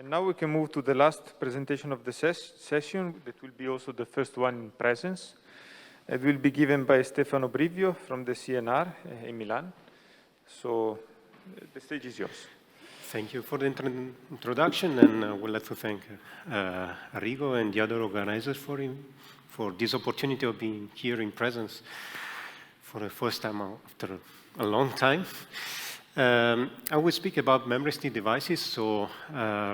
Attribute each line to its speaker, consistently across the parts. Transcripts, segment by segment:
Speaker 1: And now we can move to the last presentation of the session. That will be also the first one in presence. It will be given by Stefano Brivio from the CNR in Milan. So the stage is yours.
Speaker 2: Thank you for the introduction, and I would like to thank Arrigo and the other organizers for this opportunity of being here in presence for the first time after a long time. I will speak about memristive devices, so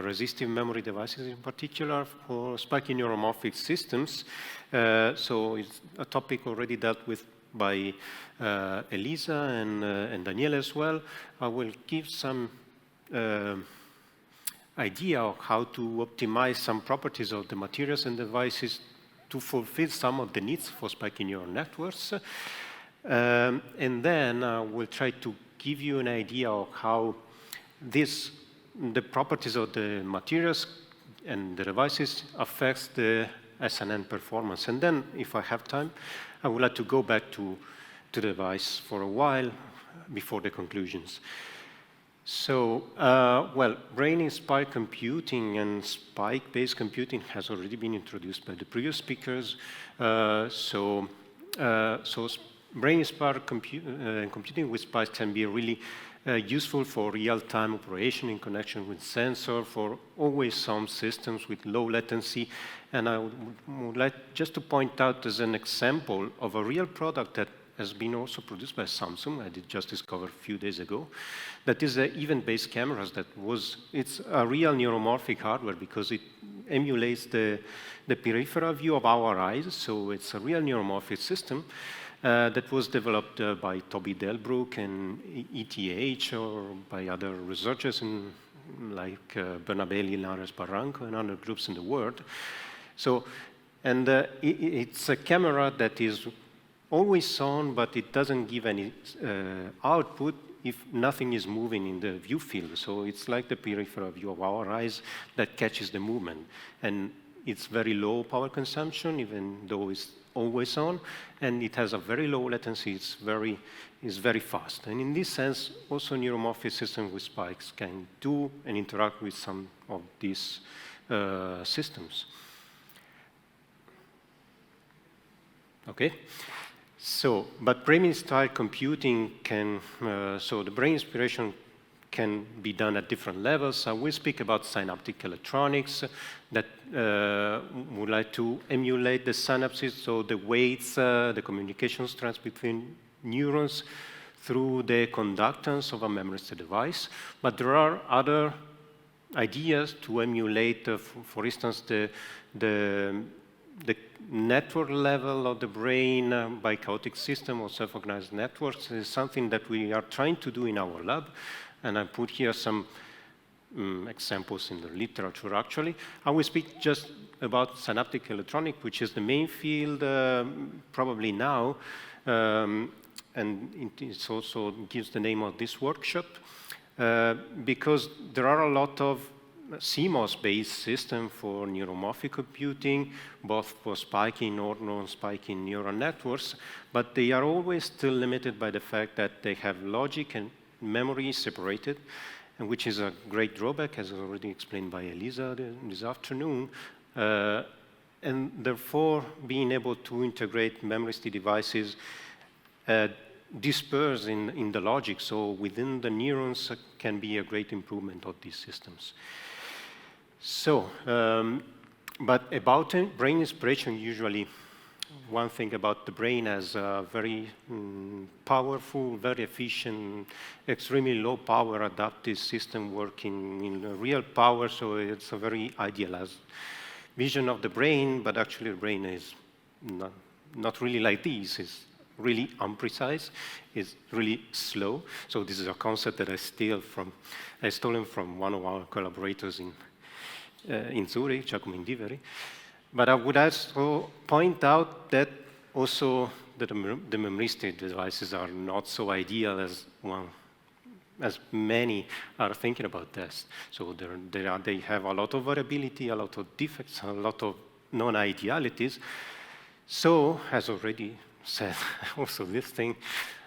Speaker 2: resistive memory devices in particular for spiky neuromorphic systems. So it's a topic already dealt with by Elisa and Daniele as well. I will give some idea of how to optimize some properties of the materials and devices to fulfill some of the needs for spiky neural networks. And then we'll try to give you an idea of how the properties of the materials and the devices affects the SNN performance. And then, if I have time, I would like to go back to the device for a while before the conclusions. So, well, brain-inspired computing and spike-based computing has already been introduced by the previous speakers. So brain-inspired computing with spikes can be really useful for real-time operation in connection with sensor, for always-on systems with low latency. And I would like just to point out as an example of a real product that has been also produced by Samsung. I did just discover a few days ago. That is event-based cameras. It's a real neuromorphic hardware because it emulates the peripheral view of our eyes. So it's a real neuromorphic system. That was developed by Toby Delbrook and ETH, or by other researchers like Bernabelli, Lares Barranco, and other groups in the world. So, and it's a camera that is always on, but it doesn't give any output if nothing is moving in the view field. So it's like the peripheral view of our eyes that catches the movement. And it's very low power consumption, even though it's always on, and it has a very low latency. It's very fast. And in this sense, also neuromorphic systems with spikes can do and interact with some of these systems. Okay. So, but brain-inspired computing can, so the brain inspiration can be done at different levels. I will speak about synaptic electronics that would like to emulate the synapses, so the weights, the communication strands between neurons through the conductance of a memristor device. But there are other ideas to emulate, for instance, the network level of the brain by chaotic system or self-organized networks. This is something that we are trying to do in our lab. And I put here some examples in the literature, actually. I will speak just about synaptic electronics, which is the main field probably now. And it also gives the name of this workshop. Because there are a lot of CMOS-based systems for neuromorphic computing, both for spiking or non-spiking neural networks. But they are always still limited by the fact that they have logic and memory separated, and which is a great drawback, as already explained by Elisa this afternoon. And therefore, being able to integrate memristive devices disperse in the logic, so within the neurons can be a great improvement of these systems. So, but about brain inspiration, usually one thing about the brain as a very powerful, very efficient, extremely low power adaptive system working in real power, so it's a very idealized vision of the brain, but actually the brain is not really like this. It's really imprecise, it's really slow. So this is a concept that I stolen from one of our collaborators in Zurich, Giacomo Indiveri. But I would also point out that also the memristive devices are not so ideal as many are thinking about this. So they have a lot of variability, a lot of defects, a lot of non-idealities. So, as already said, also this thing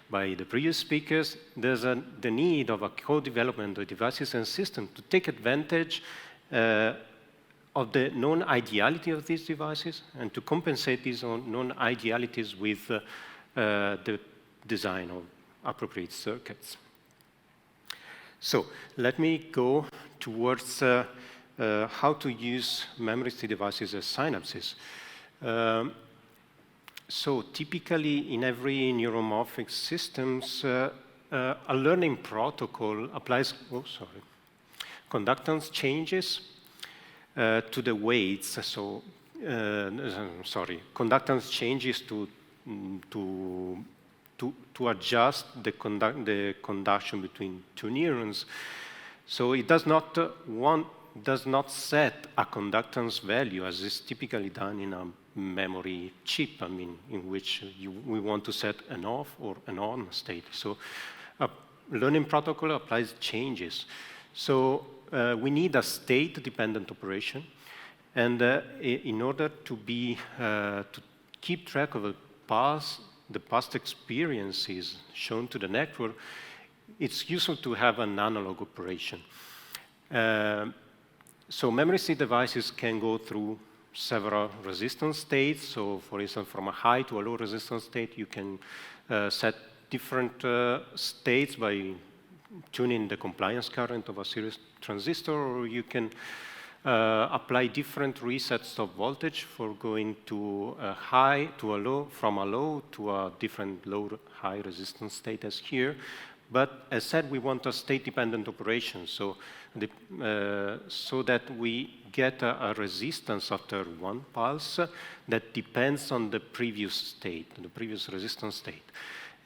Speaker 2: by the previous speakers, there's the need of a co-development of devices and systems to take advantage of the non-ideality of these devices and to compensate these non-idealities with the design of appropriate circuits. So let me go towards how to use Memristive devices as synapses. So typically in every neuromorphic systems, a learning protocol applies, conductance changes to the weights. So, conductance changes to adjust the conduction between two neurons. So it does not set a conductance value as is typically done in a memory chip, I mean, in which we want to set an off or an on state. So a learning protocol applies changes. So we need a state-dependent operation. And in order to keep track of the past experiences shown to the network, it's useful to have an analog operation. So Memristive devices can go through several resistance states. So for instance, from a high to a low resistance state, you can set different states by tuning the compliance current of a series transistor, or you can apply different resets of voltage for going to a high to a low, from a low to a different low high resistance state as here. But as said, we want a state-dependent operation, so that we get a resistance after one pulse that depends on the previous state, the previous resistance state.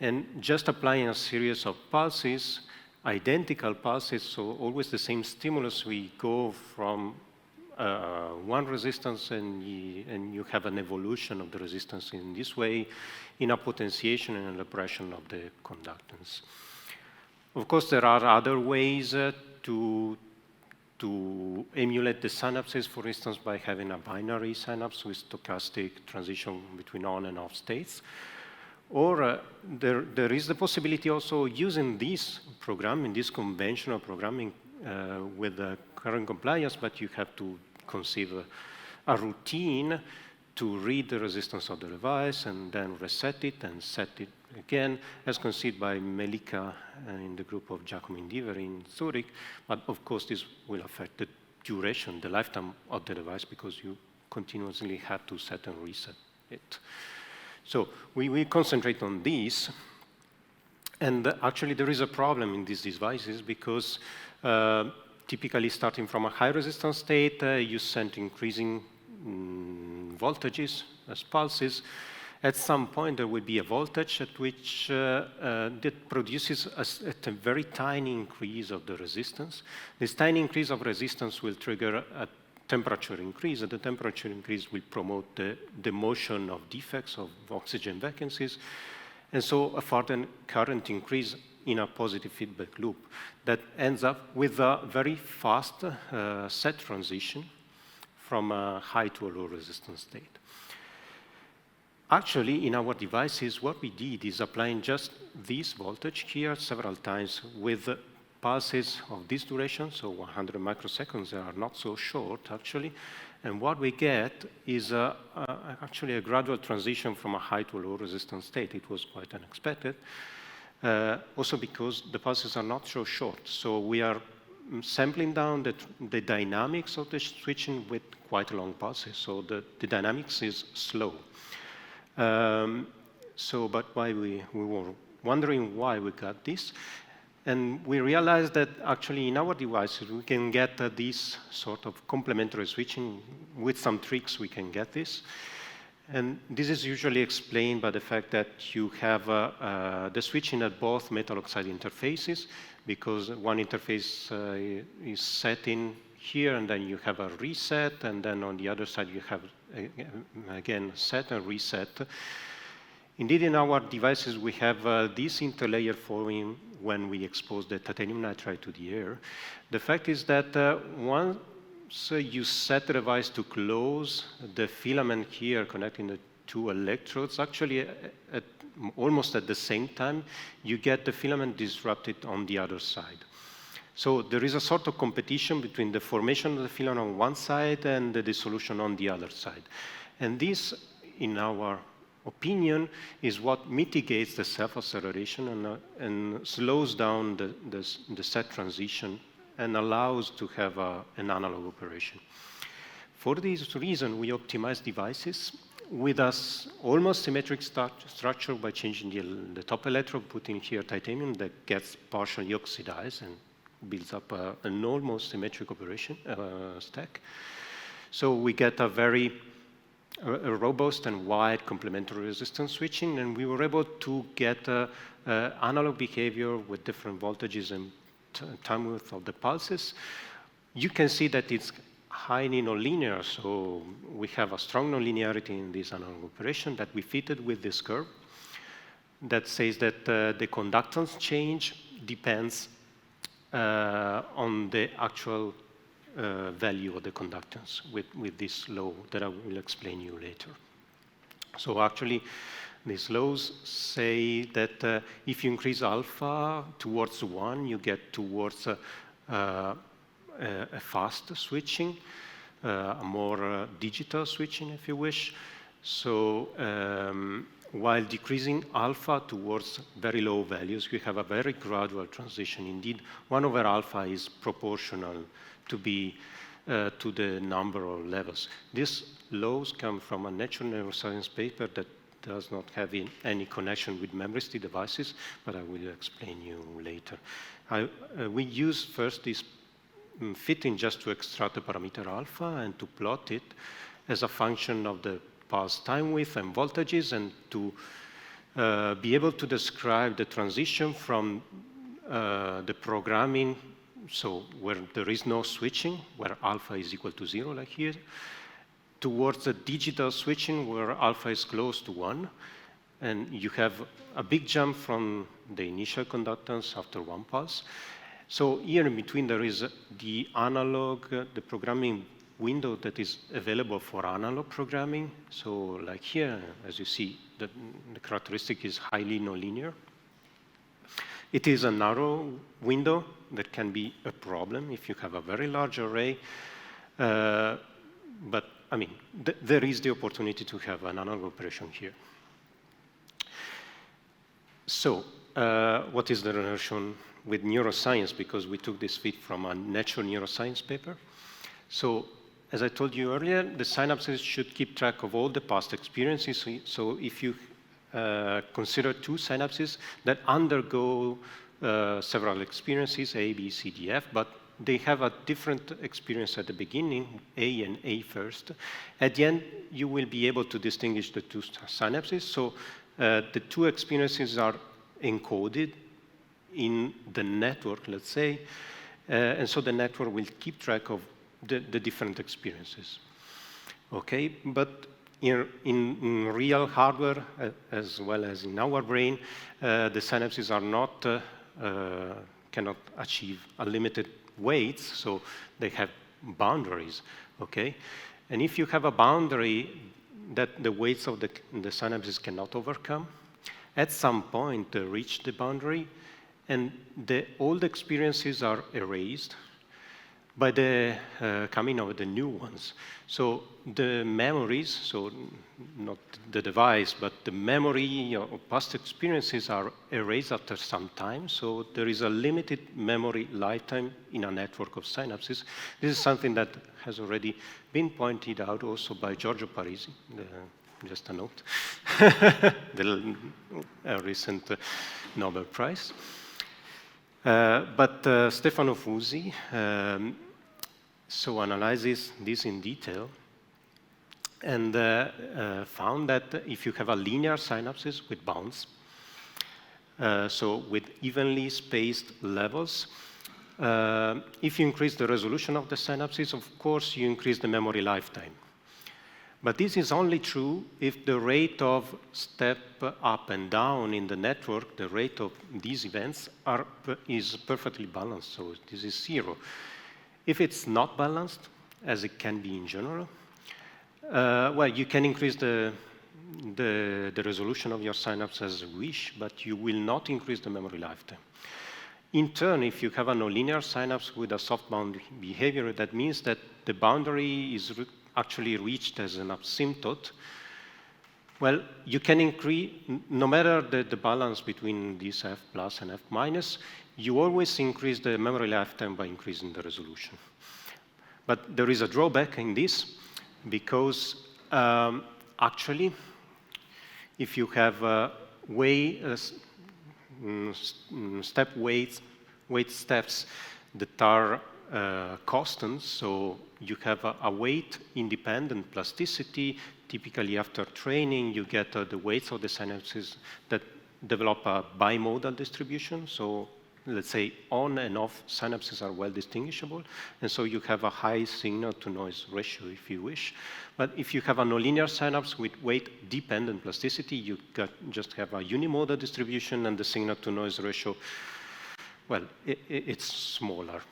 Speaker 2: And just applying a series of pulses, identical pulses, so always the same stimulus, we go from one resistance and you have an evolution of the resistance in this way, in a potentiation and an oppression of the conductance. Of course, there are other ways to emulate the synapses, for instance, by having a binary synapse with stochastic transition between on and off states. Or there is the possibility also using this programming, this conventional programming with the current compliance, but you have to conceive a routine to read the resistance of the device and then reset it and set it again, as conceived by Melika in the group of Giacomo Indiveri in Zurich. But of course, this will affect the duration, the lifetime of the device, because you continuously have to set and reset it. So we concentrate on this. And actually, there is a problem in these devices because typically starting from a high resistance state, you send increasing voltages as pulses. At some point, there will be a voltage at which that produces a very tiny increase of the resistance. This tiny increase of resistance will trigger a temperature increase, and the temperature increase will promote the motion of defects, of oxygen vacancies, and so a further current increase in a positive feedback loop that ends up with a very fast set transition from a high to a low resistance state. Actually, in our devices, what we did is applying just this voltage here several times with pulses of this duration, so 100 microseconds. They are not so short, actually. And what we get is actually a gradual transition from a high to a low resistance state. It was quite unexpected, also because the pulses are not so short. So we are sampling down the dynamics of the switching with quite long pulses. So the dynamics is slow. But why we were wondering why we got this. And we realized that actually in our devices, we can get this sort of complementary switching. With some tricks, we can get this. And this is usually explained by the fact that you have the switching at both metal oxide interfaces, because one interface is set in here, and then you have a reset, and then on the other side, you have, again, set and reset. Indeed, in our devices, we have this interlayer forming when we expose the titanium nitride to the air. The fact is that once you set the device to close the filament here connecting the two electrodes, actually almost at the same time, you get the filament disrupted on the other side. So there is a sort of competition between the formation of the field on one side and the dissolution on the other side. And this, in our opinion, is what mitigates the self-acceleration and slows down the set transition and allows to have an analog operation. For this reason, we optimize devices with a almost symmetric structure by changing the top electrode, putting here titanium that gets partially oxidized and builds up an almost symmetric operation stack. So we get a very robust and wide complementary resistance switching, and we were able to get analog behavior with different voltages and time width of the pulses. You can see that it's highly nonlinear, so we have a strong nonlinearity in this analog operation that we fitted with this curve that says that the conductance change depends on the actual value of the conductance with this law that I will explain you later. So actually, these laws say that if you increase alpha towards 1, you get towards a fast switching, a more digital switching, if you wish. So while decreasing alpha towards very low values, we have a very gradual transition. Indeed, 1 over alpha is proportional to the number of levels. These laws come from a natural neuroscience paper that does not have any connection with Memristive devices, but I will explain you later. We use first this fitting just to extract the parameter alpha and to plot it as a function of the pulse time width and voltages, and to be able to describe the transition from the programming, so where there is no switching, where alpha is equal to 0, like here, towards the digital switching, where alpha is close to 1. And you have a big jump from the initial conductance after 1 pulse. So here in between, there is the analog, the programming window that is available for analog programming. So like here, as you see, the characteristic is highly nonlinear. It is a narrow window that can be a problem if you have a very large array. But I mean, there is the opportunity to have an analog operation here. So what is the relation with neuroscience? Because we took this fit from a natural neuroscience paper. So as I told you earlier, the synapses should keep track of all the past experiences. So if you consider 2 synapses that undergo several experiences, A, B, C, D, F, but they have a different experience at the beginning, A and A first. At the end, you will be able to distinguish the 2 synapses. So the 2 experiences are encoded in the network, let's say, and so the network will keep track of the different experiences. Okay, but in real hardware, as well as in our brain, the synapses are not, cannot achieve unlimited weights, so they have boundaries, okay? And if you have a boundary that the weights of the synapses cannot overcome, at some point they reach the boundary, and the old experiences are erased by the coming of the new ones. So the memories, so not the device, but the memory of past experiences are erased after some time. So there is a limited memory lifetime in a network of synapses. This is something that has already been pointed out also by Giorgio Parisi, just a note, the recent Nobel Prize. But Stefano Fusi so analyzes this in detail and found that if you have a linear synapses with bounds, so with evenly spaced levels, if you increase the resolution of the synapses, of course, you increase the memory lifetime. But this is only true if the rate of step up and down in the network, the rate of these events is perfectly balanced, so this is 0. If it's not balanced, as it can be in general, well, you can increase the resolution of your synapse as you wish, but you will not increase the memory lifetime. In turn, if you have a nonlinear synapse with a soft bound behavior, that means that the boundary is actually reached as an asymptote. Well, you can increase, no matter the balance between this F plus and F minus, you always increase the memory lifetime by increasing the resolution. But there is a drawback in this, because actually, if you have weight steps that are constants, so you have a weight-independent plasticity. Typically, after training, you get the weights of the synapses that develop a bimodal distribution. So let's say on and off synapses are well distinguishable, and so you have a high signal-to-noise ratio, if you wish. But if you have a nonlinear synapse with weight-dependent plasticity, you just have a unimodal distribution, and the signal-to-noise ratio, well, it's smaller.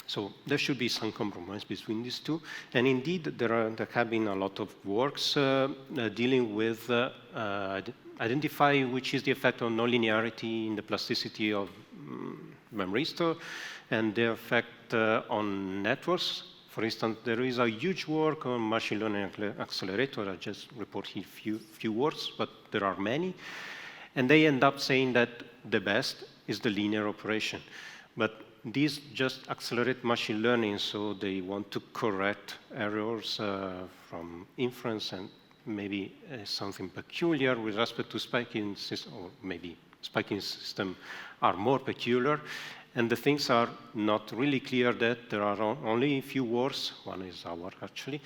Speaker 2: So there should be some compromise between these two. And indeed, there have been a lot of works dealing with identifying which is the effect of nonlinearity in the plasticity of Memristor and the effect on networks. For instance, there is a huge work on machine learning accelerator. I just report here few words, but there are many. And they end up saying that the best is the linear operation. But these just accelerate machine learning, so they want to correct errors from inference and maybe something peculiar with respect to spiking system, or maybe spiking system are more peculiar. And the things are not really clear that there are only a few works, one is our actually,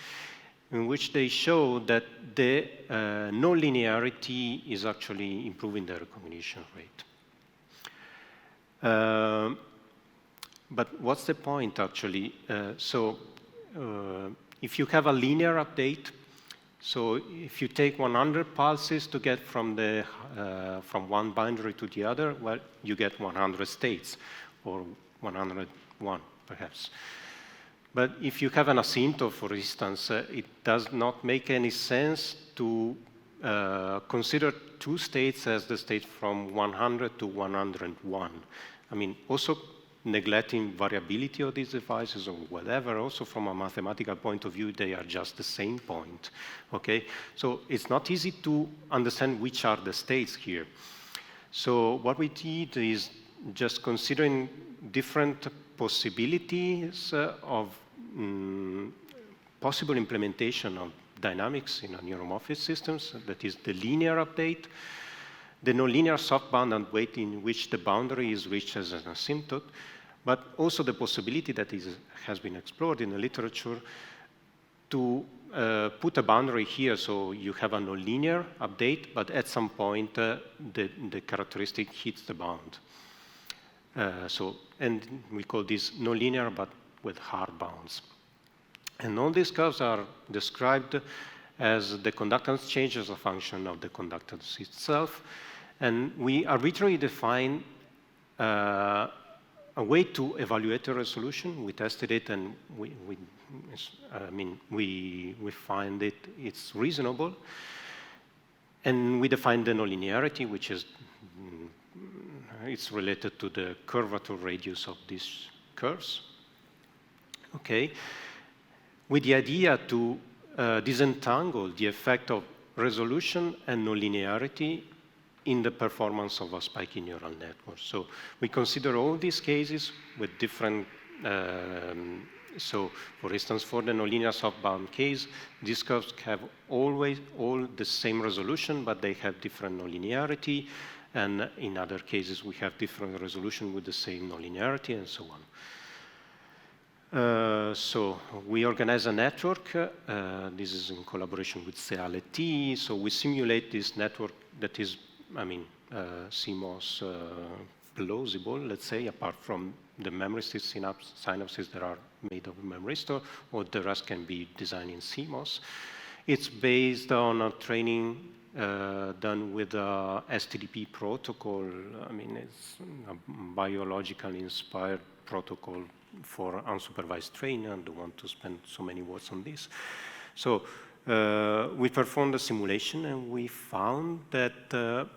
Speaker 2: in which they show that the non-linearity is actually improving the recognition rate. But what's the point, actually? If you have a linear update, so if you take 100 pulses to get from one boundary to the other, well, you get 100 states, or 101, perhaps. But if you have an asymptote, for instance, it does not make any sense to consider two states as the state from 100 to 101. I mean, also neglecting variability of these devices or whatever, also from a mathematical point of view, they are just the same point, okay? So it's not easy to understand which are the states here. So what we did is just considering different possibilities of possible implementation of dynamics in a neuromorphic systems, that is the linear update, the nonlinear soft bound and weight in which the boundary is reached as an asymptote, but also the possibility that has been explored in the literature to put a boundary here, so you have a nonlinear update, but at some point the characteristic hits the bound. And we call this nonlinear, but with hard bounds. And all these curves are described as the conductance change as a function of the conductance itself. And we arbitrarily define a way to evaluate the resolution. We tested it, and we find it's reasonable. And we define the nonlinearity, which is it's related to the curvature radius of these curves. Okay, with the idea to disentangle the effect of resolution and nonlinearity in the performance of a spiky neural network. So we consider all these cases with different, so for instance, for the nonlinear soft-bound case, these curves have always all the same resolution, but they have different nonlinearity. And in other cases, we have different resolution with the same nonlinearity and so on. So we organize a network. This is in collaboration with CEALE-T. So we simulate this network that is, CMOS plausible, let's say, apart from the Memristive synapses that are made of Memristor, or the rest can be designed in CMOS. It's based on a training done with a STDP protocol. It's a biologically inspired protocol for unsupervised training. I don't want to spend so many words on this. So we performed a simulation, and we found that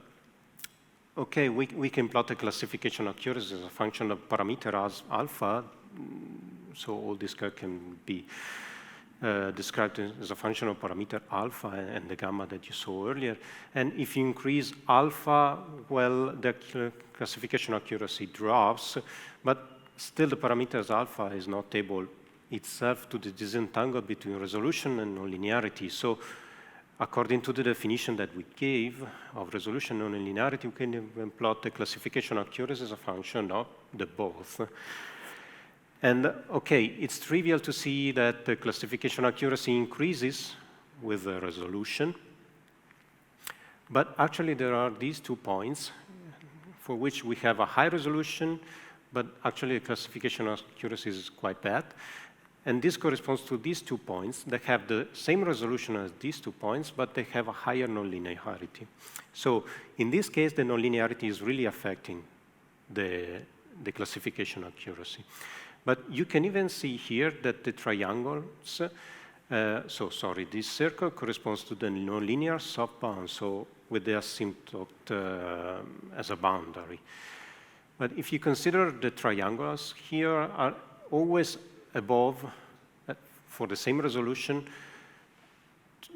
Speaker 2: okay, we can plot a classification accuracy as a function of parameter as alpha. So all this curve can be described as a function of parameter alpha and the gamma that you saw earlier. And if you increase alpha, well, the classification accuracy drops, but still the parameters alpha is not able itself to disentangle between resolution and nonlinearity. So according to the definition that we gave of resolution and nonlinearity, we can even plot the classification accuracy as a function of the both. And okay, it's trivial to see that the classification accuracy increases with the resolution. But actually, there are these 2 points for which we have a high resolution, but actually the classification accuracy is quite bad. And this corresponds to these 2 points that have the same resolution as these 2 points, but they have a higher nonlinearity. So in this case, the nonlinearity is really affecting the classification accuracy. But you can even see here that the triangles, this circle corresponds to the nonlinear soft bound, so with the asymptote as a boundary. But if you consider the triangles here are always above, for the same resolution,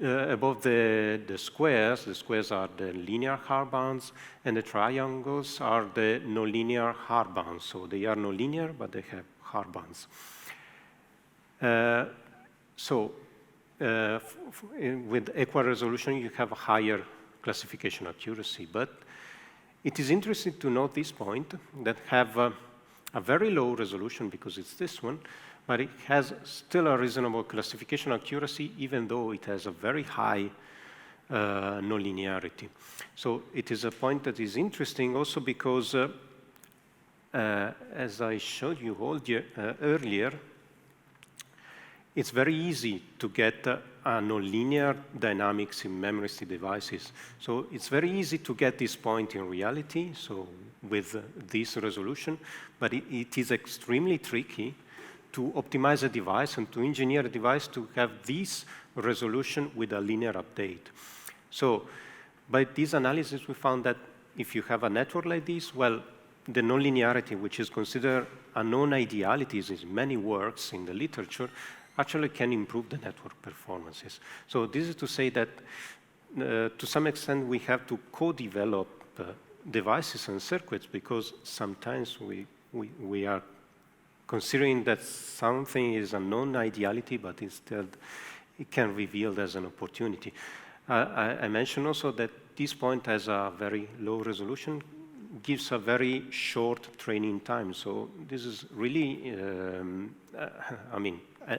Speaker 2: above the squares. The squares are the linear hard bounds, and the triangles are the nonlinear hard bounds. So they are nonlinear, but they have hard bounds. With equal resolution, you have a higher classification accuracy. But it is interesting to note this point that have a very low resolution, because it's this one, but it has still a reasonable classification accuracy, even though it has a very high nonlinearity. So it is a point that is interesting also because as I showed you earlier, it's very easy to get a nonlinear dynamics in Memristive devices. So it's very easy to get this point in reality, so with this resolution, but it is extremely tricky to optimize a device and to engineer a device to have this resolution with a linear update. So by this analysis, we found that if you have a network like this, well, the nonlinearity, which is considered a non-ideality in many works in the literature, actually can improve the network performances. So this is to say that to some extent we have to co-develop devices and circuits, because sometimes we are considering that something is a non-ideality, but instead it can be revealed as an opportunity. I mentioned also that this point has a very low resolution, gives a very short training time. So this is really,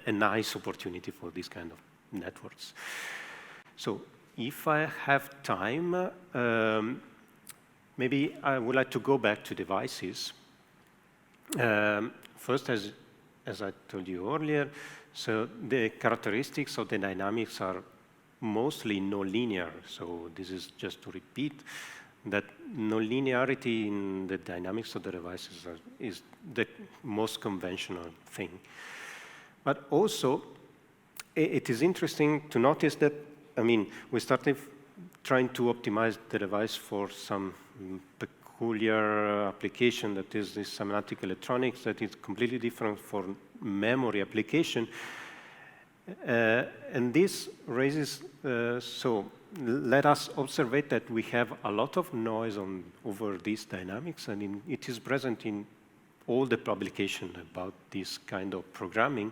Speaker 2: a nice opportunity for this kind of networks. So if I have time, maybe I would like to go back to devices. First, as I told you earlier, so the characteristics of the dynamics are mostly nonlinear. So this is just to repeat that nonlinearity in the dynamics of the devices is the most conventional thing. But also, it is interesting to notice that, we started trying to optimize the device for some peculiar application, that is this Microelectronics, that is completely different for memory application. And this raises, let us observe that we have a lot of noise over these dynamics, and it is present in all the publication about this kind of programming.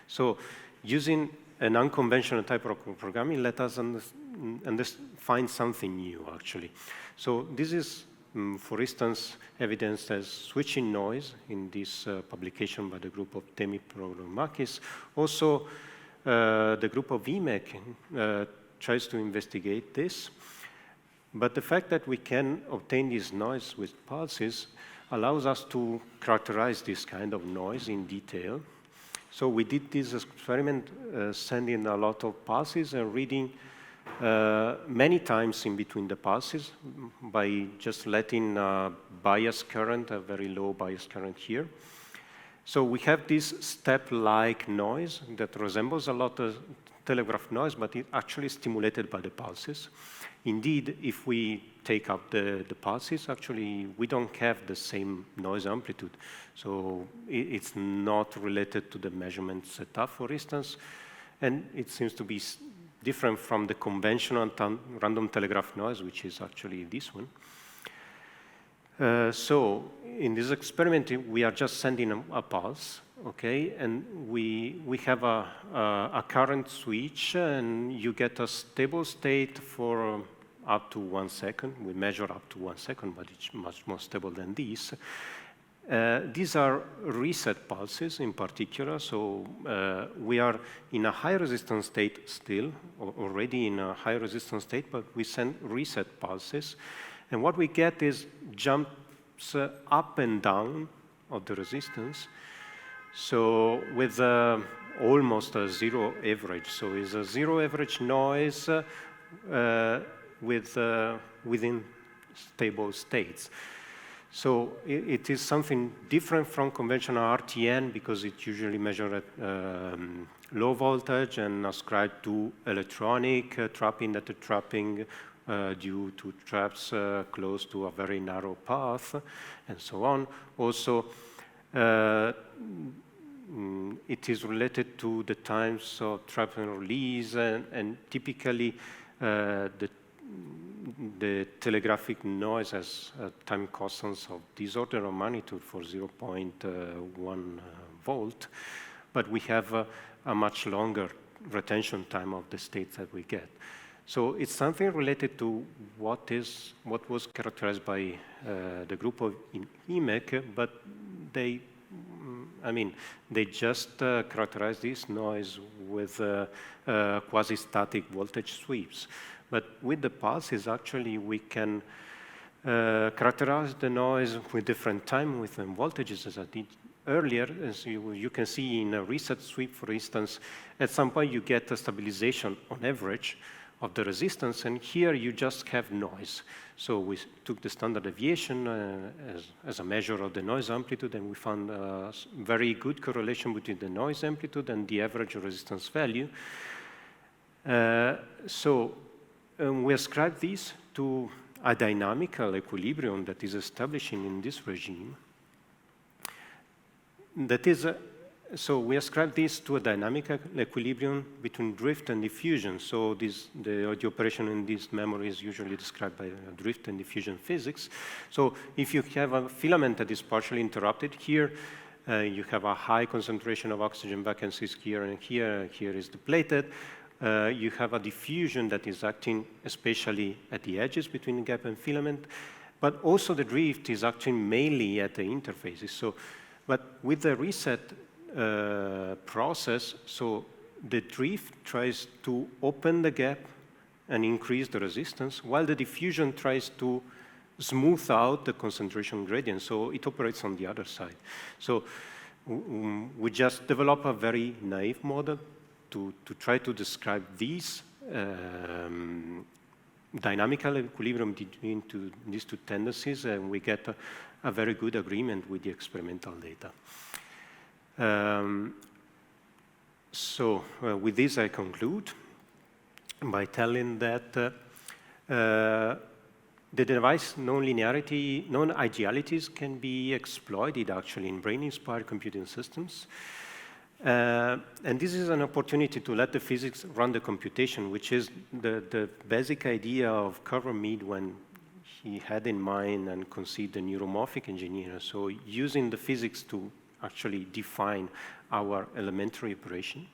Speaker 2: So using an unconventional type of programming, let us find something new, actually. So this is, for instance, evidenced as switching noise in this publication by the group of Temi Programmakis. Also, the group of VMEC tries to investigate this. But the fact that we can obtain this noise with pulses allows us to characterize this kind of noise in detail. So we did this experiment sending a lot of pulses and reading many times in between the pulses by just letting bias current, a very low bias current here. So we have this step-like noise that resembles a lot telegraph noise, but it's actually stimulated by the pulses. Indeed, if we take up the pulses, actually, we don't have the same noise amplitude. So it's not related to the measurement setup, for instance, and it seems to be different from the conventional random telegraph noise, which is actually this one. So in this experiment, we are just sending a pulse, okay, and we have a current switch, and you get a stable state for up to 1 second. We measure up to 1 second, but it's much more stable than this. These are reset pulses in particular, so we are in a high resistance state still, already in a high resistance state, but we send reset pulses. And what we get is jumps up and down of the resistance, so with almost a zero average. So it's a zero average noise within stable states. So it is something different from conventional RTN because it usually measures at low voltage and ascribed to electronic trapping, that the trapping due to traps close to a very narrow path, and so on. Also, it is related to the times of trap and release, and typically the telegraphic noise has time constants of this order of magnitude for 0.1 volt, but we have a much longer retention time of the states that we get. So it's something related to what was characterized by the group of in IMEC, but they just characterize this noise with quasi-static voltage sweeps. But with the pulses, actually, we can characterize the noise with different time, with voltages, as I did earlier. As you can see in a reset sweep, for instance, at some point you get a stabilization on average of the resistance, and here you just have noise. So we took the standard deviation as a measure of the noise amplitude, and we found a very good correlation between the noise amplitude and the average resistance value. We ascribe this to a dynamical equilibrium that is establishing in this regime. That is, so we ascribe this to a dynamic equilibrium between drift and diffusion. So the operation in this memory is usually described by drift and diffusion physics. So if you have a filament that is partially interrupted here, you have a high concentration of oxygen vacancies here and here. Here is depleted. You have a diffusion that is acting especially at the edges between the gap and filament, but also the drift is acting mainly at the interfaces. So, but with the reset process, so the drift tries to open the gap and increase the resistance, while the diffusion tries to smooth out the concentration gradient. So it operates on the other side. So we just develop a very naive model to try to describe these dynamical equilibrium between these two tendencies, and we get a very good agreement with the experimental data. With this, I conclude by telling that the device non-linearity, non-idealities can be exploited actually in brain-inspired computing systems. And this is an opportunity to let the physics run the computation, which is the basic idea of Carver Mead when he had in mind and conceived the neuromorphic engineer. So using the physics to actually define our elementary operation.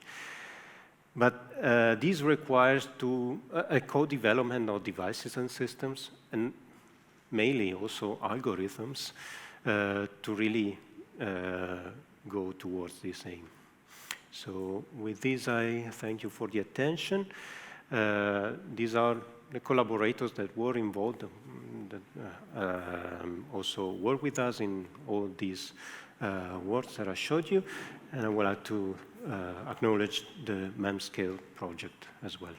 Speaker 2: But this requires a co-development of devices and systems, and mainly also algorithms, to really go towards this aim. So with this, I thank you for the attention. These are the collaborators that were involved, that also work with us in all these works that I showed you. And I would like to acknowledge the MEMScale project as well.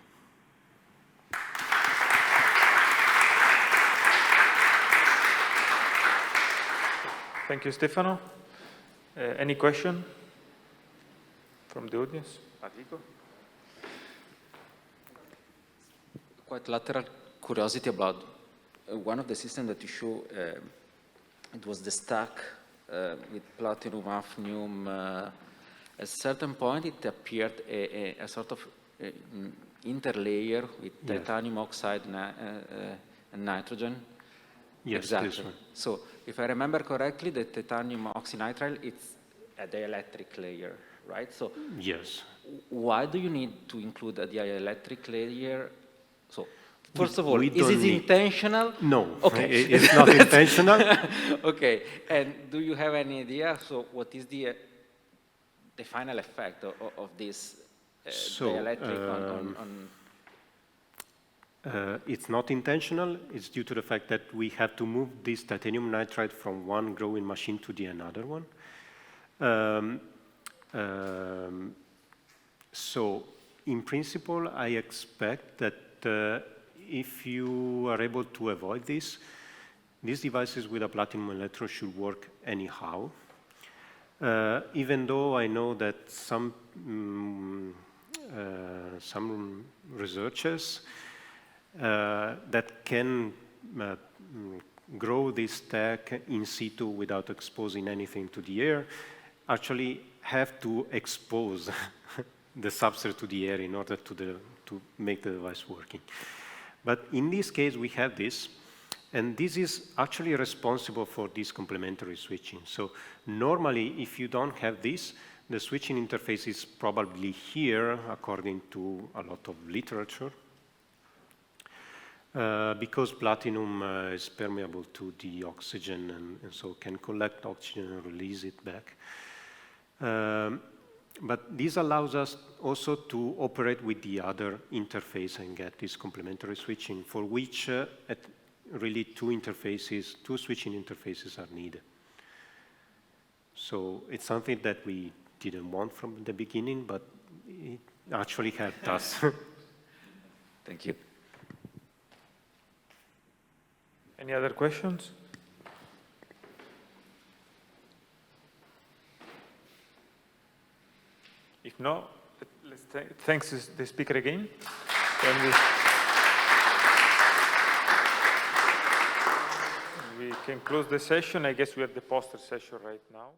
Speaker 1: Thank you, Stefano. Any question from the audience? Enrico?
Speaker 3: Quite lateral curiosity about one of the systems that you show. It was the stack with platinum, hafnium. At a certain point, it appeared a sort of interlayer with titanium oxide and nitrogen.
Speaker 2: Yes,
Speaker 3: exactly. So, if I remember correctly, the titanium oxynitrile, it's a dielectric layer, right? So,
Speaker 2: yes.
Speaker 3: Why do you need to include a dielectric layer? So, first of all, is it intentional?
Speaker 2: No,
Speaker 3: okay.
Speaker 2: It's not intentional.
Speaker 3: Okay, and do you have any idea? So, what is the final effect of this dielectric on
Speaker 2: it's not intentional. It's due to the fact that we have to move this titanium nitride from one growing machine to the another one. So, in principle, I expect that if you are able to avoid this, these devices with a platinum electrode should work anyhow. Even though I know that some researchers that can grow this stack in situ without exposing anything to the air actually have to expose the substrate to the air in order to make the device working. But in this case, we have this, and this is actually responsible for this complementary switching. So normally, if you don't have this, the switching interface is probably here, according to a lot of literature, because platinum is permeable to the oxygen and so can collect oxygen and release it back. But this allows us also to operate with the other interface and get this complementary switching, for which really two switching interfaces are needed. So it's something that we didn't want from the beginning, but it actually helped us.
Speaker 3: Thank you.
Speaker 1: Any other questions? If no, let's thanks the speaker again. We can close the session. I guess we have the poster session right now.